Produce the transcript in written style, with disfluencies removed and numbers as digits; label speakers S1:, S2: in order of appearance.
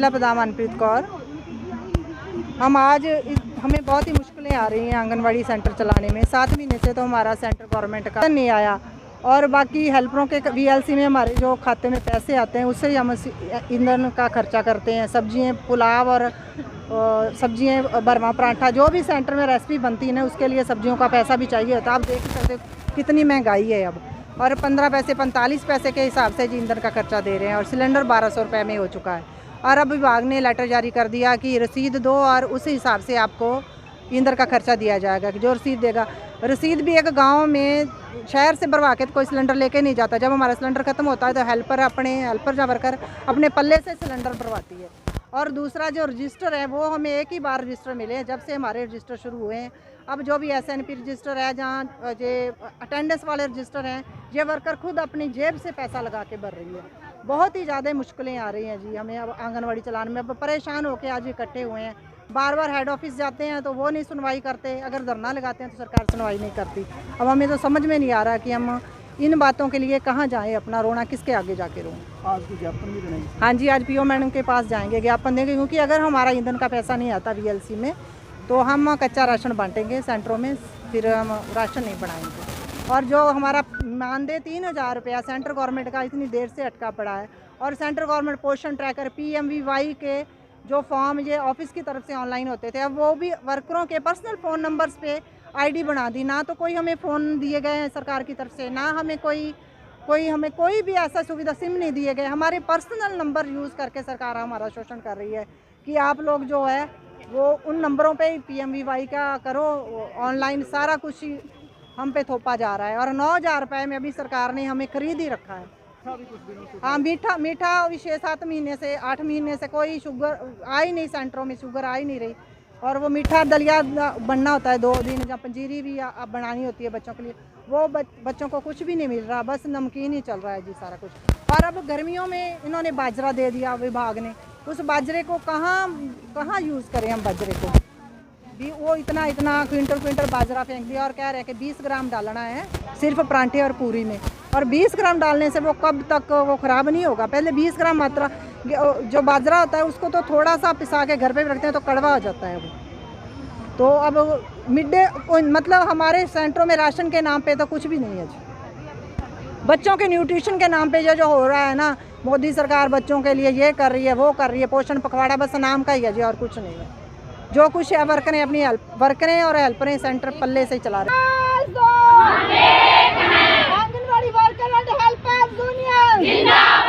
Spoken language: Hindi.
S1: मेरा नाम मनप्रीत कौर। हम आज हमें बहुत ही मुश्किलें आ रही हैं आंगनवाड़ी सेंटर चलाने में। 7 महीने से तो हमारा सेंटर गवर्नमेंट का नहीं आया और बाकी हेल्परों के VLC में हमारे जो खाते में पैसे आते हैं उससे ही हम ईंधन का खर्चा करते हैं। सब्जियाँ, पुलाव और सब्जियाँ, बरमा पराठा, जो भी सेंटर में रेसिपी बनती है ना उसके लिए सब्जियों का पैसा भी चाहिए होता है। आप देख सकते हो कितनी महंगाई है अब, और 15 पैसे 45 पैसे के हिसाब से जी ईंधन का खर्चा दे रहे हैं और सिलेंडर 1200 रुपये में हो चुका है। और अब विभाग ने लेटर जारी कर दिया कि रसीद दो और उस हिसाब से आपको ईंधन का खर्चा दिया जाएगा। कि जो रसीद देगा, रसीद भी एक गांव में शहर से भरवा के तो कोई सिलेंडर लेके नहीं जाता। जब हमारा सिलेंडर ख़त्म होता है तो हेल्पर या वर्कर अपने पल्ले से सिलेंडर भरवाती है। और दूसरा जो रजिस्टर है वो हमें एक ही बार रजिस्टर मिले हैं जब से हमारे रजिस्टर शुरू हुए हैं। अब जो भी SNP रजिस्टर है, जहाँ ये अटेंडेंस वाले रजिस्टर हैं, ये वर्कर खुद अपनी जेब से पैसा लगा के भर रही है। बहुत ही ज़्यादा मुश्किलें आ रही हैं जी हमें अब आंगनवाड़ी चलाने में। अब परेशान होकर आज इकट्ठे हुए हैं। बार बार हेड ऑफिस जाते हैं तो वो नहीं सुनवाई करते, अगर धरना लगाते हैं तो सरकार सुनवाई नहीं करती। अब हमें तो समझ में नहीं आ रहा कि हम इन बातों के लिए कहाँ जाएं, अपना रोना किसके आगे जाके रोएं।
S2: आज तो ज्ञापन भी देंगे?
S1: हाँ जी, आज PO मैडम के पास जाएंगे, ज्ञापन देंगे, क्योंकि अगर हमारा ईंधन का पैसा नहीं आता VLC में तो हम कच्चा राशन बांटेंगे सेंटरों में, फिर हम राशन नहीं बनाएंगे। और जो हमारा मानदेय 3000 रुपया सेंट्रल गवर्नमेंट का इतनी देर से अटका पड़ा है, और सेंट्रल गवर्नमेंट पोषण ट्रैकर PMVY के जो फॉर्म ये ऑफिस की तरफ से ऑनलाइन होते थे, अब वो भी वर्करों के पर्सनल फ़ोन नंबर्स पे ID बना दी। ना तो कोई हमें फ़ोन दिए गए हैं सरकार की तरफ से, ना हमें कोई भी ऐसा सुविधा सिम नहीं दिए गए। हमारे पर्सनल नंबर यूज़ करके सरकार हमारा शोषण कर रही है कि आप लोग जो है वो उन नंबरों पे ही PMVY का करो, ऑनलाइन सारा कुछ ही हम पे थोपा जा रहा है। और 9000 रुपये में अभी सरकार ने हमें खरीद ही रखा है। हाँ, मीठा 6-7 महीने से 8 महीने से कोई शुगर आ ही नहीं, सेंटरों में शुगर आ ही नहीं रही। और वो मीठा दलिया बनना होता है 2 दिन, जब पंजीरी भी बनानी होती है बच्चों के लिए, वो बच्चों को कुछ भी नहीं मिल रहा, बस नमकीन ही चल रहा है जी सारा कुछ। और अब गर्मियों में इन्होंने बाजरा दे दिया विभाग ने, उस बाजरे को कहाँ यूज़ करें हम बाजरे को भी। वो इतना क्विंटल बाजरा फेंक दिया और कह रहे हैं कि 20 ग्राम डालना है सिर्फ परांठे और पूरी में। और 20 ग्राम डालने से वो कब तक वो ख़राब नहीं होगा। पहले 20 ग्राम मात्रा जो बाजरा होता है उसको तो थोड़ा सा पिसा के घर पे भी रखते हैं तो कड़वा हो जाता है वो। तो अब मतलब हमारे सेंटरों में राशन के नाम पे तो कुछ भी नहीं है जी। बच्चों के न्यूट्रिशन के नाम पे जो हो रहा है ना, मोदी सरकार बच्चों के लिए ये कर रही है वो कर रही है, पोषण पखवाड़ा बस नाम का ही है जी, और कुछ नहीं है। जो कुछ है वर्करें और हेल्परें सेंटर पल्ले से ही चला रहे हैं।
S3: Anganwadi worker and helpers union जिंदाबाद।